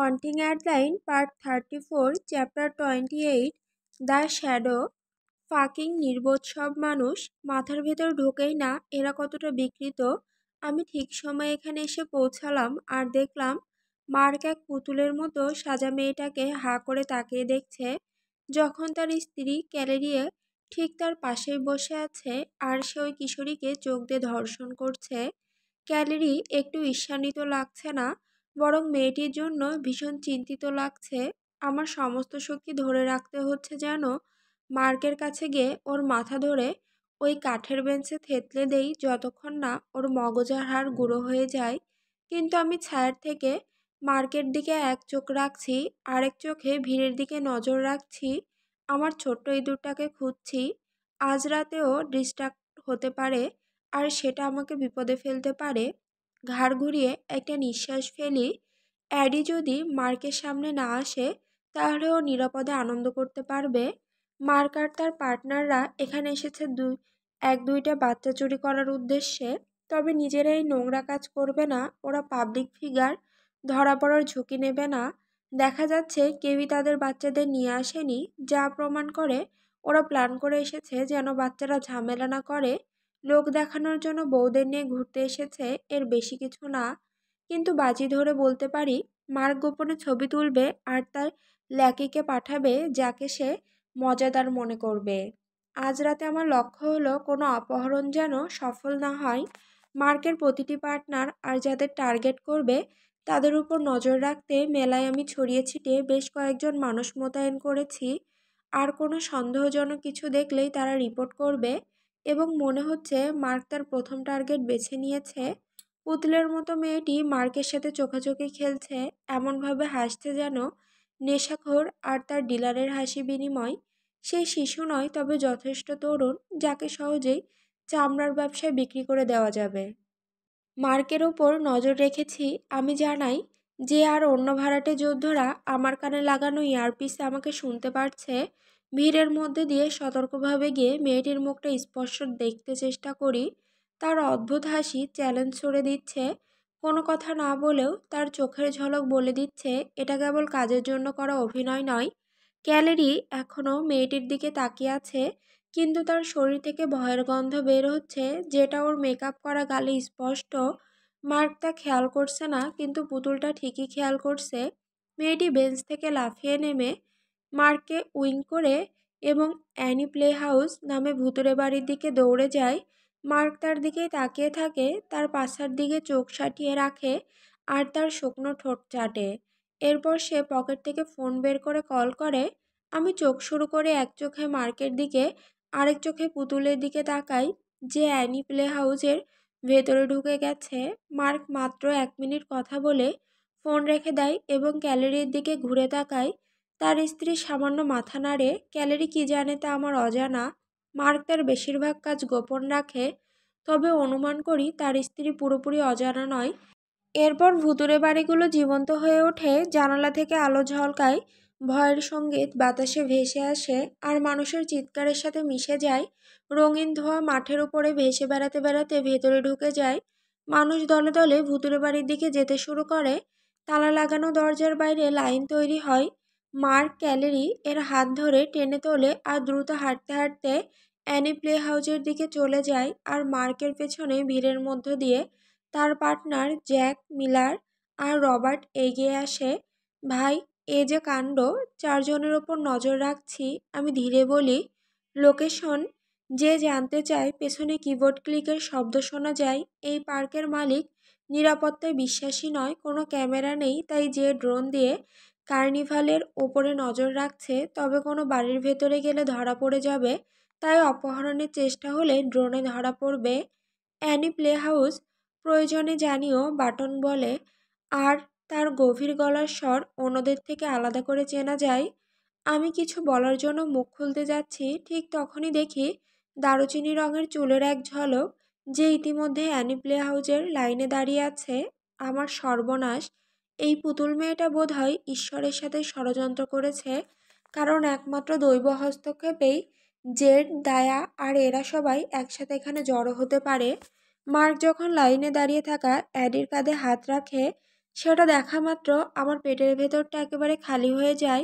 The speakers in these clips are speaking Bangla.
Haunting at the end part 34 chapter 28 the shadow. Fucking নির্বোধ সব মানুষ, মাথার ভেতর ঢোকেই না এরা কতটা বিকৃত। আমি ঠিক সময়ে এখানে এসে পৌঁছালাম আর দেখলাম মার্ক এক পুতুলের মতো সাজা মেয়েটাকে হাঁ করে তাকিয়ে দেখছে, যখন তার স্ত্রী ক্যালেরিয়ে ঠিক তার পাশেই বসে আছে আর সে ওই কিশোরীকে চোখ দিয়ে ধর্ষণ করছে। ক্যালেরি একটু ঈর্ষান্বিত লাগছে না, বরং মেয়েটির জন্য ভীষণ চিন্তিত লাগছে। আমার সমস্ত শক্তি ধরে রাখতে হচ্ছে যেন মার্কের কাছে গিয়ে ওর মাথা ধরে ওই কাঠের বেঞ্চে থেতলে দেই যতক্ষণ না ওর মগজের হাড় গুঁড়ো হয়ে যায়। কিন্তু আমি ছায়ার থেকে মার্কের দিকে এক চোখ রাখছি, আরেক চোখে ভিড়ের দিকে নজর রাখছি। আমার ছোট্ট ইঁদুরটাকে খুঁজছি। আজ রাতেও ডিস্ট্রাক্ট হতে পারে আর সেটা আমাকে বিপদে ফেলতে পারে। ঘাড় ঘুরিয়ে একটা নিঃশ্বাস ফেলি। অ্যাডি যদি মার্কের সামনে না আসে তাহলে ও নিরাপদে আনন্দ করতে পারবে। মার্ক আর তার পার্টনাররা এখানে এসেছে এক দুইটা বাচ্চা চুরি করার উদ্দেশ্যে, তবে নিজেরাই নোংরা কাজ করবে না। ওরা পাবলিক ফিগার, ধরা পড়ার ঝুঁকি নেবে না। দেখা যাচ্ছে কেউই তাদের বাচ্চাদের নিয়ে আসেনি, যা প্রমাণ করে ওরা প্ল্যান করে এসেছে যেন বাচ্চারা ঝামেলা না করে। লোক দেখানোর জন্য বউদের নিয়ে ঘুরতে এসেছে, এর বেশি কিছু না। কিন্তু বাজি ধরে বলতে পারি মার্ক গোপনে ছবি তুলবে আর তার ল্যাকিকে পাঠাবে, যাকে সে মজাদার মনে করবে। আজ রাতে আমার লক্ষ্য হলো কোনো অপহরণ যেন সফল না হয়। মার্কের প্রতিটি পার্টনার আর যাদের টার্গেট করবে তাদের উপর নজর রাখতে মেলায় আমি ছড়িয়ে ছিটিয়ে বেশ কয়েকজন মানুষ মোতায়েন করেছি। আর কোনো সন্দেহজনক কিছু দেখলেই তারা রিপোর্ট করবে। এবং মনে হচ্ছে মার্ক তার প্রথম টার্গেট বেছে নিয়েছে। পুতুলের মতো মেয়েটি মার্কের সাথে চোখাচোখি খেলছে, এমনভাবে হাসছে যেন নেশাখোর আর তার ডিলারের হাসি বিনিময়। সে শিশু নয়, তবে যথেষ্ট তরুণ, যাকে সহজেই চামড়ার ব্যবসায় বিক্রি করে দেওয়া যাবে। মার্কের ওপর নজর রেখেছি আমি জানাই যে আর অন্য ভাড়াটে যোদ্ধারা আমার কানে লাগানো ইয়ারপিসে আমাকে শুনতে পারছে। ভিড়ের মধ্যে দিয়ে সতর্কভাবে গিয়ে মেয়েটির মুখটা স্পষ্ট দেখতে চেষ্টা করি। তার অদ্ভুত হাসি চ্যালেঞ্জ ছড়ে দিচ্ছে। কোনো কথা না বলেও তার চোখের ঝলক বলে দিচ্ছে এটা কেবল কাজের জন্য করা অভিনয় নয়। ক্যালেরি এখনও মেয়েটির দিকে তাকিয়ে আছে, কিন্তু তার শরীর থেকে ভয়ের গন্ধ বের হচ্ছে, যেটা ওর মেকআপ করা গালে স্পষ্ট। মার্ক তা খেয়াল করছে না, কিন্তু পুতুলটা ঠিকই খেয়াল করছে। মেয়েটি বেঞ্চ থেকে লাফিয়ে নেমে মার্ককে উইং করে এবং অ্যানি প্লে হাউস নামে ভুতুড়ে বাড়ির দিকে দৌড়ে যায়। মার্ক তার দিকেই তাকিয়ে থাকে, তার পাছার দিকে চোখ সাটিয়ে রাখে আর তার শুকনো ঠোঁট চাটে। এরপর সে পকেট থেকে ফোন বের করে কল করে। আমি চোখ শুরু করে এক চোখে মার্কের দিকে, আরেক চোখে পুতুলের দিকে তাকাই, যে অ্যানি প্লে হাউসের ভেতরে ঢুকে গেছে। মার্ক মাত্র 1 মিনিট কথা বলে ফোন রেখে দেয় এবং ক্যালেরির দিকে ঘুরে তাকায়। তার স্ত্রী সামান্য মাথা নাড়ে। ক্যালেরি কি জানে তা আমার অজানা। মার্ক তার বেশিরভাগ কাজ গোপন রাখে, তবে অনুমান করি তার স্ত্রী পুরোপুরি অজানা নয়। এরপর ভুতুড়ে বাড়িগুলো জীবন্ত হয়ে ওঠে, জানালা থেকে আলো ঝলকায়, ভয়ের সঙ্গীত বাতাসে ভেসে আসে আর মানুষের চিৎকারের সাথে মিশে যায়। রঙিন ধোঁয়া মাঠের উপরে ভেসে বেড়াতে বেড়াতে ভেতরে ঢুকে যায়। মানুষ দলে দলে ভুতুড়ে বাড়ির দিকে যেতে শুরু করে। তালা লাগানো দরজার বাইরে লাইন তৈরি হয়। মার্ক ক্যালেরি এর হাত ধরে টেনে তোলে আর দ্রুত হাঁটতে হাঁটতে অ্যানি প্লে হাউসের দিকে চলে যায়। আর মার্কের পেছনে ভিড়ের মধ্য দিয়ে তার পার্টনার জ্যাক মিলার আর রবার্ট এগিয়ে আসে। ভাই, এ যে কাণ্ড! 4 জনের ওপর নজর রাখছি। আমি ধীরে বলি, লোকেশন। যে জানতে চায় পেছনে কিবোর্ড ক্লিকের শব্দ শোনা যায়। এই পার্কের মালিক নিরাপত্তায় বিশ্বাসী নয়, কোনো ক্যামেরা নেই, তাই যে ড্রোন দিয়ে কার্নিভালের ওপরে নজর রাখছে, তবে কোনো বাড়ির ভেতরে গেলে ধরা পড়ে যাবে, তাই অপহরণের চেষ্টা হলে ড্রোনে ধরা পড়বে। অ্যানি প্লে হাউস প্রয়োজনে জানিও, বাটন বলে, আর তার গভীর গলার স্বর অন্যদের থেকে আলাদা করে চেনা যায়। আমি কিছু বলার জন্য মুখ খুলতে যাচ্ছি, ঠিক তখনই দেখি দারুচিনি রঙের চুলের এক ঝলক, যে ইতিমধ্যে অ্যানি প্লে হাউসের লাইনে দাঁড়িয়ে আছে। আমার সর্বনাশ! এই পুতুল মেয়েটা বোধহয় ঈশ্বরের সাথে ষড়যন্ত্র করেছে, কারণ একমাত্র দৈব হস্তক্ষেপেই জেড, দায়া আর এরা সবাই একসাথে এখানে জড়ো হতে পারে। মার্ক যখন লাইনে দাঁড়িয়ে থাকা অ্যাডির কাঁধে হাত রাখে, সেটা দেখা মাত্র আমার পেটের ভেতরটা একেবারে খালি হয়ে যায়।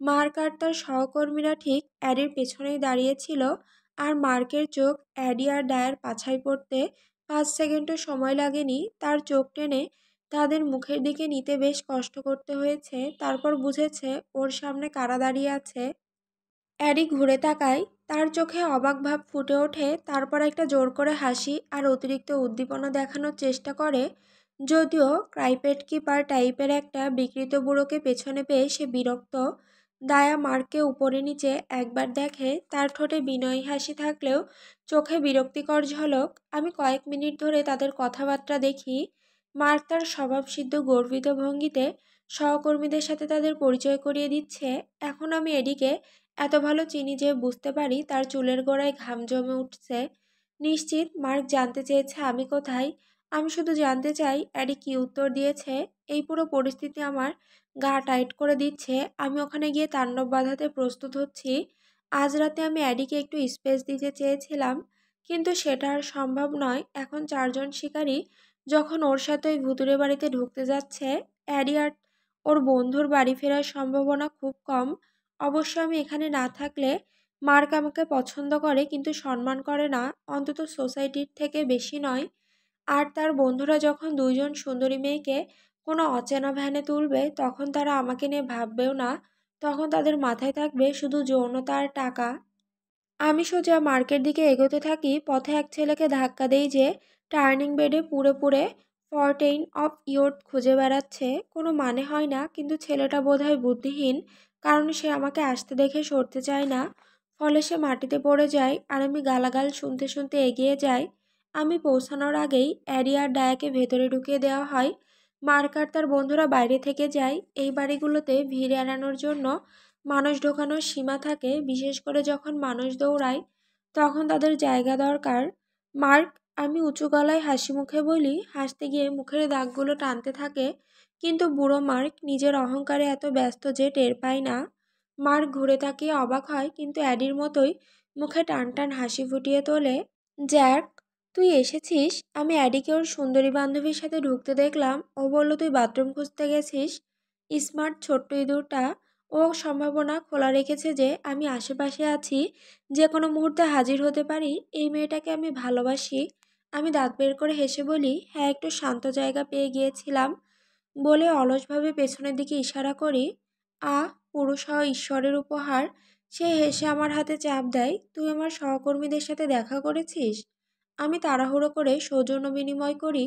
মার্ক আর তার সহকর্মীরা ঠিক অ্যাডির পেছনেই দাঁড়িয়েছিল, আর মার্কের চোখ অ্যাডি আর ডায়ের পাছায় পড়তে 5 সেকেন্ডও সময় লাগেনি। তার চোখ টেনে তাদের মুখের দিকে নিতে বেশ কষ্ট করতে হয়েছে। তারপর বুঝেছে ওর সামনে কারা দাঁড়িয়ে আছে। অ্যারি ঘুরে তাকায়, তার চোখে অবাক ভাব ফুটে ওঠে, তারপর একটা জোর করে হাসি আর অতিরিক্ত উদ্দীপনা দেখানোর চেষ্টা করে। যদিও ক্রাইপেট কিপার টাইপের একটা বিকৃত বুড়োকে পেছনে পেয়ে সে বিরক্ত। দায়া মার্ককে উপরে নিচে একবার দেখে, তার ঠোঁটে বিনয়ী হাসি থাকলেও চোখে বিরক্তিকর ঝলক। আমি কয়েক মিনিট ধরে তাদের কথাবার্তা দেখি। মার্ক তার স্বভাবসিদ্ধ গর্বিত ভঙ্গিতে সহকর্মীদের সাথে তাদের পরিচয় করিয়ে দিচ্ছে। এখন আমি এদিকে এত ভালো চিনি যে বুঝতে পারি তার চুলের গোড়ায় ঘাম জমে উঠছে। নিশ্চিত মার্ক জানতে চেয়েছে আমি কোথায়। আমি শুধু জানতে চাই অ্যাডি কি উত্তর দিয়েছে। এই পুরো পরিস্থিতি আমার গা টাইট করে দিচ্ছে। আমি ওখানে গিয়ে তাণ্ডব বাঁধাতে প্রস্তুত হচ্ছি। আজ রাতে আমি অ্যাডিকে একটু স্পেস দিতে চেয়েছিলাম, কিন্তু সেটা আর সম্ভব নয়। এখন 4জন শিকারী যখন ওর সাথে ওই ভুতুড়ে বাড়িতে ঢুকতে যাচ্ছে, অ্যাডি আর ওর বন্ধুর বাড়ি ফেরার সম্ভাবনা খুব কম। অবশ্য আমি এখানে না থাকলে মার্ক আমাকে পছন্দ করে, কিন্তু সম্মান করে না, অন্তত সোসাইটির থেকে বেশি নয়। আর তার বন্ধুরা যখন 2জন সুন্দরী মেয়েকে কোনো অচেনা ভ্যানে তুলবে, তখন তারা আমাকে নিয়ে ভাববেও না। তখন তাদের মাথায় থাকবে শুধু যৌনতা আর টাকা। আমি সোজা মার্কের দিকে এগোতে থাকি। পথে এক ছেলেকে ধাক্কা দেই যে টার্নিং বেডে পুড়ে পুড়ে ফরটেইন অফ ইয়র্থ খুঁজে বেড়াচ্ছে। কোনো মানে হয় না, কিন্তু ছেলেটা বোধহয় বুদ্ধিহীন, কারণ সে আমাকে আসতে দেখে সরতে চায় না। ফলে সে মাটিতে পড়ে যায়, আর আমি গালাগাল শুনতে শুনতে এগিয়ে যাই। আমি পৌঁছানোর আগেই অ্যাডি আর ডায়াকে ভেতরে ঢুকিয়ে দেওয়া হয়। মার্ক আর তার বন্ধুরা বাইরে থেকে যায়। এই বাড়িগুলোতে ভিড় এড়ানোর জন্য মানুষ ঢোকানোর সীমা থাকে, বিশেষ করে যখন মানুষ দৌড়ায় তখন তাদের জায়গা দরকার। মার্ক, আমি উঁচু গলায় হাসি মুখে বলি, হাসতে গিয়ে মুখের দাগগুলো টানতে থাকে। কিন্তু বুড়ো মার্ক নিজের অহংকারে এত ব্যস্ত যে টের পায় না। মার্ক ঘুরে তাকিয়ে অবাক হয়, কিন্তু অ্যাডির মতোই মুখে টান টান হাসি ফুটিয়ে তোলে। জ্যাক, তুই এসেছিস? আমি অ্যাডিকে ওর সুন্দরী বান্ধবীর সাথে ঢুকতে দেখলাম। ও বলল তুই বাথরুম খুঁজতে গেছিস। স্মার্ট ছোট্ট ইঁদুরটা। ও সম্ভাবনা খোলা রেখেছে যে আমি আশেপাশে আছি, যে কোনো মুহূর্তে হাজির হতে পারি। এই মেয়েটাকে আমি ভালোবাসি। আমি দাঁত বের করে হেসে বলি, হ্যাঁ, একটু শান্ত জায়গা পেয়ে গিয়েছিলাম বলে অলসভাবে পেছনের দিকে ইশারা করি। পুরুষ হওয়া ঈশ্বরের উপহার। সে হেসে আমার হাতে চাপ দেয়। তুই আমার সহকর্মীদের সাথে দেখা করেছিস? আমি তাড়াহুড়ো করে সৌজন্য বিনিময় করি,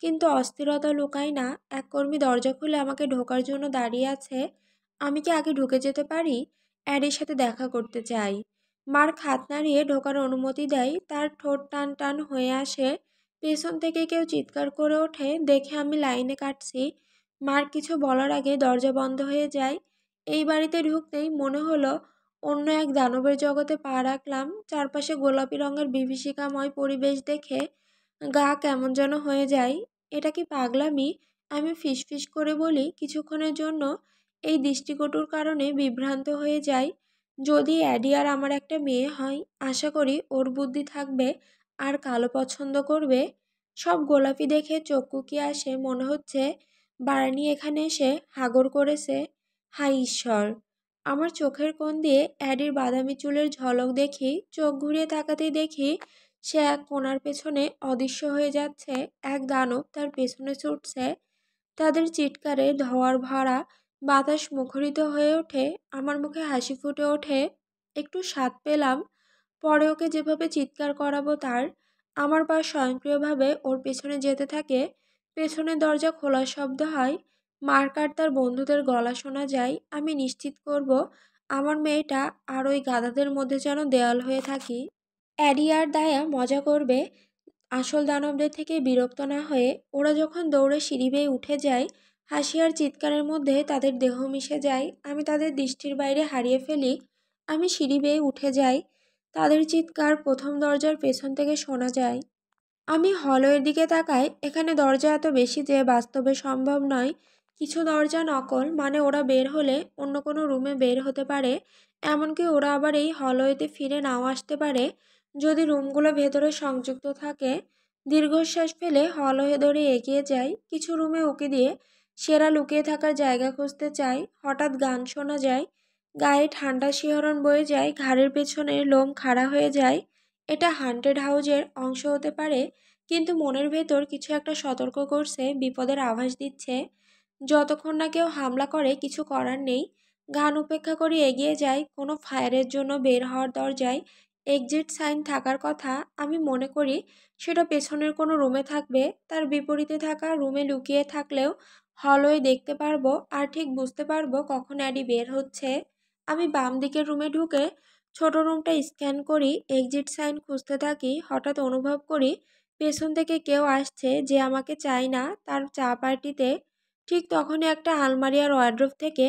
কিন্তু অস্থিরতা লুকায় না। এক কর্মী দরজা খুলে আমাকে ঢোকার জন্য দাঁড়িয়ে আছে। আমি কি আগে ঢুকে যেতে পারি? অ্যাডির সাথে দেখা করতে চাই। মার্ক হাত নাড়িয়ে ঢোকার অনুমতি দেয়। তার ঠোঁট টান টান হয়ে আসে। পেছন থেকে কেউ চিৎকার করে ওঠে দেখে আমি লাইনে কাটছি। মার্ক কিছু বলার আগে দরজা বন্ধ হয়ে যায়। এই বাড়িতে ঢুকতেই মনে হলো অন্য এক দানবের জগতে পা রাখলাম। চারপাশে গোলাপি রঙের বিভীষিকাময় পরিবেশ দেখে গা কেমন যেন হয়ে যায়। এটা কি পাগলামি? আমি ফিসফিস করে বলি। কিছুক্ষণের জন্য এই দৃষ্টিকটুর কারণে বিভ্রান্ত হয়ে যাই। যদি অ্যাডি আর আমার একটা মেয়ে হয়, আশা করি ওর বুদ্ধি থাকবে আর কালো পছন্দ করবে। সব গোলাপি দেখে চোখ কুকিয়ে আসে, মনে হচ্ছে বার্নি এখানে এসে হাগর করেছে। হায় ঈশ্বর! আমার চোখের কোণ দিয়ে অ্যাডির বাদামি চুলের ঝলক দেখি। চোখ ঘুরিয়ে তাকাতেই দেখি সে এক কোণার পেছনে অদৃশ্য হয়ে যাচ্ছে। এক দানব তার পেছনে ছুটছে। তাদের চিৎকারে ধোঁয়ার ভরা বাতাস মুখরিত হয়ে ওঠে। আমার মুখে হাসি ফুটে ওঠে। একটু স্বাদ পেলাম। পরে ওকে যেভাবে চিৎকার করাবো তার। আমার পা স্বয়ংক্রিয়ভাবে ওর পেছনে যেতে থাকে। পেছনের দরজা খোলার শব্দ হয়। মার্ক আর তার বন্ধুদের গলা শোনা যায়। আমি নিশ্চিত করব আমার মেয়েটা আর ওই গাধাদের মধ্যে যেন দেয়াল হয়ে থাকি। অ্যাডি আর দায়া মজা করবে। আসল দানবদের থেকে বিরক্ত না হয়ে ওরা যখন দৌড়ে সিঁড়ি বেয়ে উঠে যায়, হাসি আর চিৎকারের মধ্যে তাদের দেহ মিশে যায়। আমি তাদের দৃষ্টির বাইরে হারিয়ে ফেলি। আমি সিঁড়ি বেয়ে উঠে যাই। তাদের চিৎকার প্রথম দরজার পেছন থেকে শোনা যায়। আমি হলওয়ের দিকে তাকাই। এখানে দরজা এত বেশি যে বাস্তবে সম্ভব নয়। কিছু দরজা নকল, মানে ওরা বের হলে অন্য কোনো রুমে বের হতে পারে। এমনকি ওরা আবার এই হলওয়েতে ফিরে নাও আসতে পারে যদি রুমগুলো ভেতরে সংযুক্ত থাকে। দীর্ঘশ্বাস ফেলে হলওয়ে ধরে এগিয়ে যাই। কিছু রুমে উকি দিয়ে সেরা লুকিয়ে থাকার জায়গা খুঁজতে চাই। হঠাৎ গান শোনা যায়, গায়ে ঠান্ডা শিহরণ বয়ে যায়, ঘাড়ের পেছনে লোম খাড়া হয়ে যায়। এটা হান্টেড হাউজের অংশ হতে পারে, কিন্তু মনের ভেতর কিছু একটা সতর্ক করছে, বিপদের আভাস দিচ্ছে। যতক্ষণ না কেউ হামলা করে কিছু করার নেই। গান উপেক্ষা করে এগিয়ে যায়। কোনো ফায়ারের জন্য বের হওয়ার দরজায় এক্সিট সাইন থাকার কথা। আমি মনে করি সেটা পেছনের কোনো রুমে থাকবে। তার বিপরীতে থাকা রুমে লুকিয়ে থাকলেও হলওয়ে দেখতে পারবো আর ঠিক বুঝতে পারবো কখন অ্যাডি বের হচ্ছে। আমি বাম দিকের রুমে ঢুকে ছোট রুমটা স্ক্যান করি, এক্সিট সাইন খুঁজতে থাকি। হঠাৎ অনুভব করি পেছন থেকে কেউ আসছে, যে আমাকে চায় না তার চা পার্টিতে। ঠিক তখনই একটা আলমারি আর ওয়ার্ড্রোব থেকে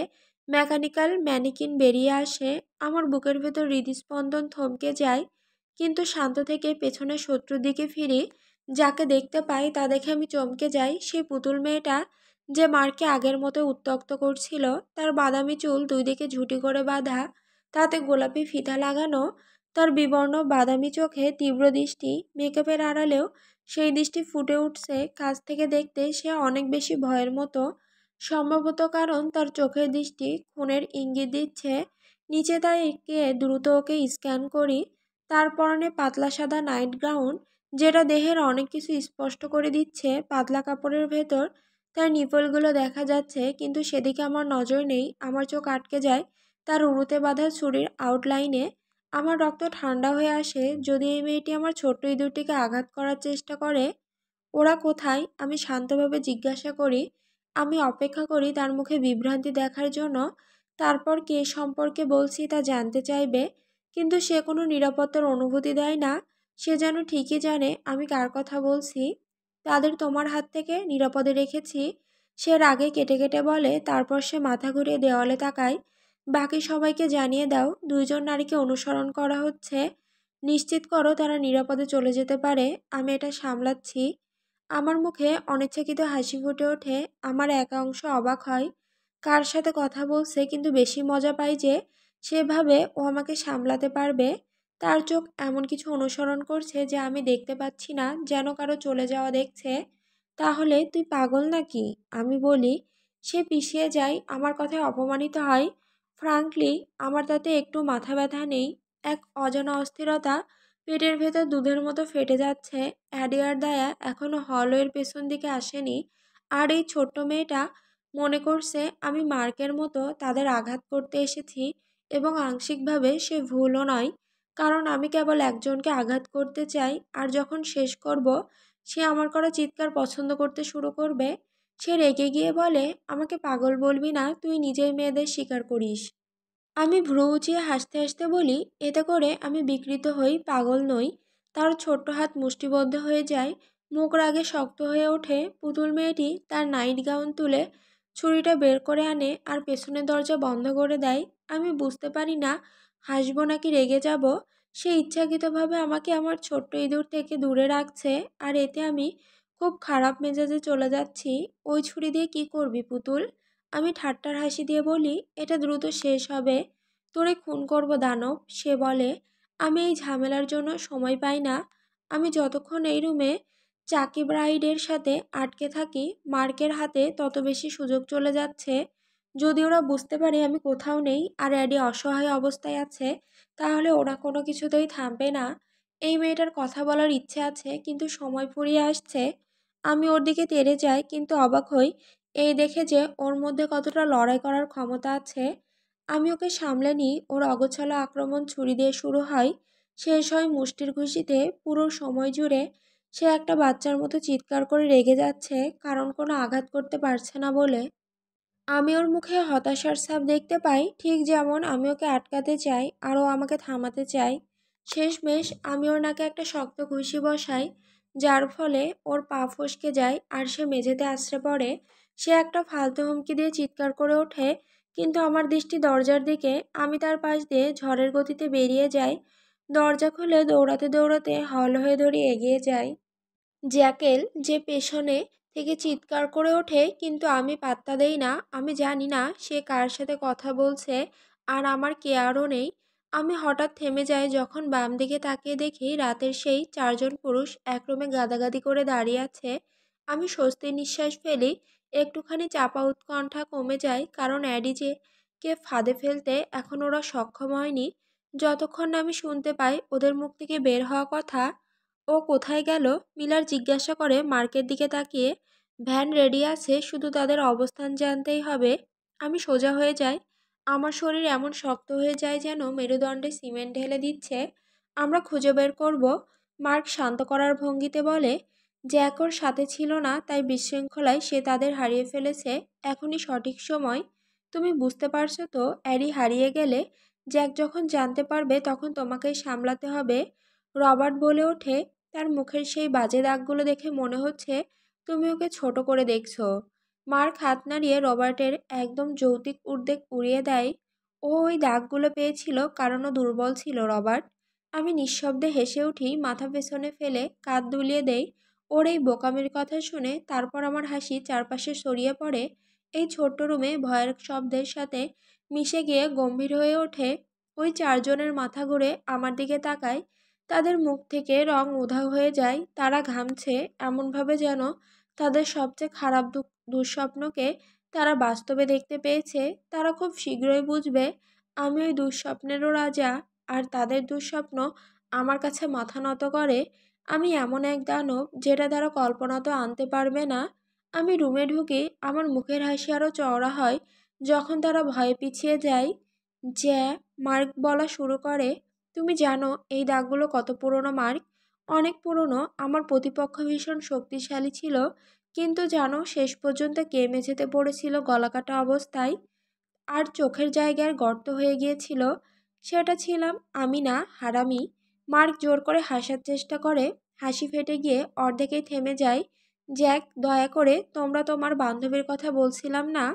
মেকানিক্যাল ম্যানিকিন বেরিয়ে আসে। আমার বুকের ভেতর হৃদস্পন্দন থমকে যায়, কিন্তু শান্ত থেকে পেছনের শত্রুর দিকে ফিরি। যাকে দেখতে পাই তা দেখে আমি চমকে যাই। সেই পুতুল মেয়েটা যে মারকে আগের মতো উত্ত্যক্ত করছিল। তার বাদামি চুল দুই দিকে ঝুঁটি করে বাঁধা, তাতে গোলাপি ফিতা লাগানো। তার বিবর্ণ বাদামি চোখে তীব্র দৃষ্টি, মেকআপের আড়ালেও সেই দৃষ্টি ফুটে উঠছে। কাছ থেকে দেখতে সে অনেক বেশি ভয়ের মতো, সম্ভবত কারণ তার চোখের দৃষ্টি খুনের ইঙ্গিত দিচ্ছে। নিচে তাকে দ্রুত ওকে স্ক্যান করি। তার পরনে পাতলা সাদা নাইট গাউন, যেটা দেহের অনেক কিছু স্পষ্ট করে দিচ্ছে। পাতলা কাপড়ের ভেতর তার নিপলগুলো দেখা যাচ্ছে, কিন্তু সেদিকে আমার নজর নেই। আমার চোখ আটকে যায় তার উড়ুতে বাঁধা ছুরির আউটলাইনে। আমার রক্ত ঠান্ডা হয়ে আসে। যদি এই মেয়েটি আমার ছোট্ট ইঁদুরটিকে আঘাত করার চেষ্টা করে। ওরা কোথায়? আমি শান্তভাবে জিজ্ঞাসা করি। আমি অপেক্ষা করি তার মুখে বিভ্রান্তি দেখার জন্য। তারপর কে সম্পর্কে বলছি তা জানতে চাইবে, কিন্তু সে কোনো নিরাপত্তার অনুভূতি দেয় না। সে যেন ঠিকই জানে আমি কার কথা বলছি। তাদের তোমার হাত থেকে নিরাপদে রেখেছি, সে রাগে কেটে কেটে বলে। তারপর সে মাথা ঘুরিয়ে দেওয়ালে তাকায়। বাকি সবাইকে জানিয়ে দাও দুইজন নারীকে অনুসরণ করা হচ্ছে। নিশ্চিত করো তারা নিরাপদে চলে যেতে পারে। আমি এটা সামলাচ্ছি। আমার মুখে অনিচ্ছাকৃত হাসি ফুটে ওঠে। আমার একা অংশ অবাক হয় কার সাথে কথা বলছে, কিন্তু বেশি মজা পাই যে সেভাবে ও আমাকে সামলাতে পারবে। তার চোখ এমন কিছু অনুসরণ করছে যে আমি দেখতে পাচ্ছি না, যেন কারো চলে যাওয়া দেখছে। তাহলে তুই পাগল নাকি? আমি বলি। সে পিছিয়ে যায়, আমার কথায় অপমানিত হয়। ফ্রাঙ্কলি আমার তাতে একটু মাথা ব্যথা নেই। এক অজানা অস্থিরতা পেটের ভেতর দুধের মতো ফেটে যাচ্ছে। অ্যাডি আর দায়া এখনো হলওয়ের পেছন দিকে আসেনি। আর এই ছোট্ট মেয়েটা মনে করছে আমি মার্কের মতো তাদের আঘাত করতে এসেছি, এবং আংশিকভাবে সে ভুলও নয়, কারণ আমি কেবল একজনকে আঘাত করতে চাই। আর যখন শেষ করব, সে আমার করা চিৎকার পছন্দ করতে শুরু করবে। সে রেগে গিয়ে বলে, আমাকে পাগল বলবি না, তুই নিজেই মেয়েদের শিকার করিস। আমি ভ্রু উঁচিয়ে হাসতে হাসতে বলি, এতে করে আমি বিকৃত হই, পাগল নই। তার ছোট্ট হাত মুষ্টিবদ্ধ হয়ে যায়, মুখ রাগে শক্ত হয়ে ওঠে। পুতুল মেয়েটি তার নাইট গাউন তুলে ছুরিটা বের করে আনে আর পেছনের দরজা বন্ধ করে দেয়। আমি বুঝতে পারি না হাসবো নাকি রেগে যাব। সে ইচ্ছাকৃতভাবে আমাকে আমার ছোট্ট ইঁদুর থেকে দূরে রাখছে, আর এতে আমি খুব খারাপ মেজাজে চলে যাচ্ছি। ওই ছুরি দিয়ে কি করবি পুতুল? আমি ঠাট্টার হাসি দিয়ে বলি, এটা দ্রুত শেষ হবে। তোরে খুন করব দানব। সে বলে, আমি এই ঝামেলার জন্য সময় পাই না। আমি যতক্ষণ এই রুমে চাকি ব্রাইডের সাথে আটকে থাকি, মার্কের হাতে তত বেশি সুযোগ চলে যাচ্ছে। যদি ওরা বুঝতে পারে আমি কোথাও নেই আর অ্যাডি অসহায় অবস্থায় আছে, তাহলে ওরা কোনো কিছুতেই থামবে না। এই মেয়েটার কথা বলার ইচ্ছে আছে, কিন্তু সময় ফুরিয়ে আসছে। আমি ওর দিকে তেড়ে যাই, কিন্তু অবাক হই এই দেখে যে ওর মধ্যে কতটা লড়াই করার ক্ষমতা আছে। আমি ওকে সামলে নিই। ওর অগোছালো আক্রমণ ছুরি দিয়ে শুরু হয়, শেষ হয় মুষ্টির ঘুষিতে। পুরো সময় জুড়ে সে একটা বাচ্চার মতো চিৎকার করে রেগে যাচ্ছে, কারণ কোনো আঘাত করতে পারছে না বলে। আমি ওর মুখে হতাশার ছাপ দেখতে পাই, ঠিক যেমন আমি ওকে আটকাতে চাই আর ও আমাকে থামাতে চায়। শেষমেশ আমি ওর নাকে একটা শক্ত ঘুষি বসাই, যার ফলে ওর পা ফসকে যায় আর সে মেঝেতে আছড়ে পড়ে। সে একটা ফালতু হুমকি দিয়ে চিৎকার করে ওঠে, কিন্তু আমার দৃষ্টি দরজার দিকে। আমি তার পাশ দিয়ে ঝড়ের গতিতে বেরিয়ে যাই। দরজা খুলে দৌড়াতে দৌড়াতে হল হয়ে ধরে এগিয়ে যাই। জ্যাকেল যে পেছনে থেকে চিৎকার করে ওঠে, কিন্তু আমি পাত্তা দেই না। আমি জানি না সে কার সাথে কথা বলছে, আর আমার কেয়ারও নেই। আমি হঠাৎ থেমে যাই যখন বাম দিকে তাকিয়ে দেখি রাতের সেই চারজন পুরুষ এক রুমে গাদাগাদি করে দাঁড়িয়ে আছে। আমি স্বস্তির নিঃশ্বাস ফেলি। একটুখানি চাপা উৎকণ্ঠা কমে যায়, কারণ অ্যাডি যে কে ফাঁদে ফেলতে এখন ওরা সক্ষম হয়নি। যতক্ষণ না আমি শুনতে পাই ওদের মুখ থেকে বের হওয়া কথা, ও কোথায় গেল, মিলার জিজ্ঞাসা করে মার্কের দিকে তাকিয়ে। ভ্যান রেডি আছে, শুধু তাদের অবস্থান জানতেই হবে। আমি সোজা হয়ে যাই। আমার শরীর এমন শক্ত হয়ে যায় যেন মেরুদণ্ডে সিমেন্ট ঢেলে দিচ্ছে। আমরা খুঁজে বের করব, মার্ক শান্ত করার ভঙ্গিতে বলে। জ্যাক ওর সাথে ছিল না, তাই বিশৃঙ্খলায় সে তাদের হারিয়ে ফেলেছে। এখনই সঠিক সময়। তুমি বুঝতে পারছো তো, অ্যারি হারিয়ে গেলে জ্যাক যখন জানতে পারবে তখন তোমাকেই সামলাতে হবে। রবার্ট বলে ওঠে। তার মুখের সেই বাজে দাগগুলো দেখে মনে হচ্ছে তুমি ওকে ছোট করে দেখছো। মার্ক হাত নাড়িয়ে রবার্টের একদম যৌক্তিক উদ্বেগ উড়িয়ে দেয়। ও ওই দাগগুলো পেয়েছিল কারণ ও দুর্বল ছিল, রবার্ট। আমি নিঃশব্দে হেসে উঠি, মাথা পেছনে ফেলে কাঁধ দুলিয়ে দেই। ওর এই বোকামির কথা শুনে তারপর আমার হাসি চারপাশে ছড়িয়ে পড়ে। এই ছোট্ট রুমে ভয়ের শব্দের সাথে মিশে গিয়ে গম্ভীর হয়ে ওঠে। ওই চারজনের মাথা ঘুরে আমার দিকে তাকায়। তাদের মুখ থেকে রং উধাও হয়ে যায়। তারা ঘামছে এমনভাবে যেন তাদের সবচেয়ে খারাপ দুঃস্বপ্নকে তারা বাস্তবে দেখতে পেয়েছে। তারা খুব শীঘ্রই বুঝবে আমি ওই দুঃস্বপ্নেরও রাজা, আর তাদের দুঃস্বপ্ন আমার কাছে মাথা নত করে। আমি এমন এক দানব যেটা তারা কল্পনাতেও আনতে পারবে না। আমি রুমে ঢুকি, আমার মুখের হাসি আরও চওড়া হয় যখন তারা ভয়ে পিছিয়ে যায়। জ্যা, মার্ক বলা শুরু করে। তুমি জানো এই দাগগুলো কত পুরনো, মার্ক? অনেক পুরনো। আমার প্রতিপক্ষ ভীষণ শক্তিশালী ছিল, কিন্তু জানো শেষ পর্যন্ত কে মেঝেতে পড়েছিল গলাকাটা অবস্থায় আর চোখের জায়গায় গর্ত হয়ে গিয়েছিল? সেটা ছিলাম আমি না, হারামি। মার্ক জোর করে হাসার চেষ্টা করে, হাসি ফেটে গিয়ে অর্ধেকেই থেমে যায়। জ্যাক, দয়া করে, তোমরা তোমার বান্ধবীর কথা বলছিলাম না?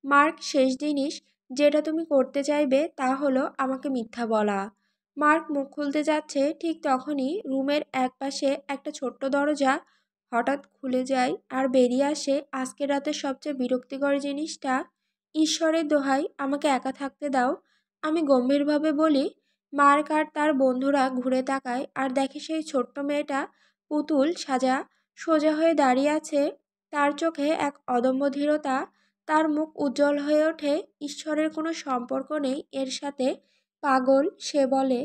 মার্ক, শেষ জিনিস যেটা তুমি করতে চাইবে তা হলো আমাকে মিথ্যা বলা। মার্ক মুখ খুলতে যাচ্ছে, ঠিক তখনই রুমের একপাশে একটা ছোট্ট দরজা হঠাৎ খুলে যায় আর বেরিয়ে আসে আজকের রাতের সবচেয়ে বিরক্তিকর জিনিসটা। ঈশ্বরের দোহাই, আমাকে একা থাকতে দাও, আমি গম্ভীরভাবে বলি। মার্ক আর তার বন্ধুরা ঘুরে তাকায় আর দেখে সেই ছোট্ট মেয়েটা পুতুল সাজা সোজা হয়ে দাঁড়িয়ে আছে। তার চোখে এক অদম্য ধীরতা, তার মুখ উজ্জ্বল হয়ে ওঠে। ঈশ্বরের কোনো সম্পর্ক নেই এর সাথে, পাগল, সে বলে।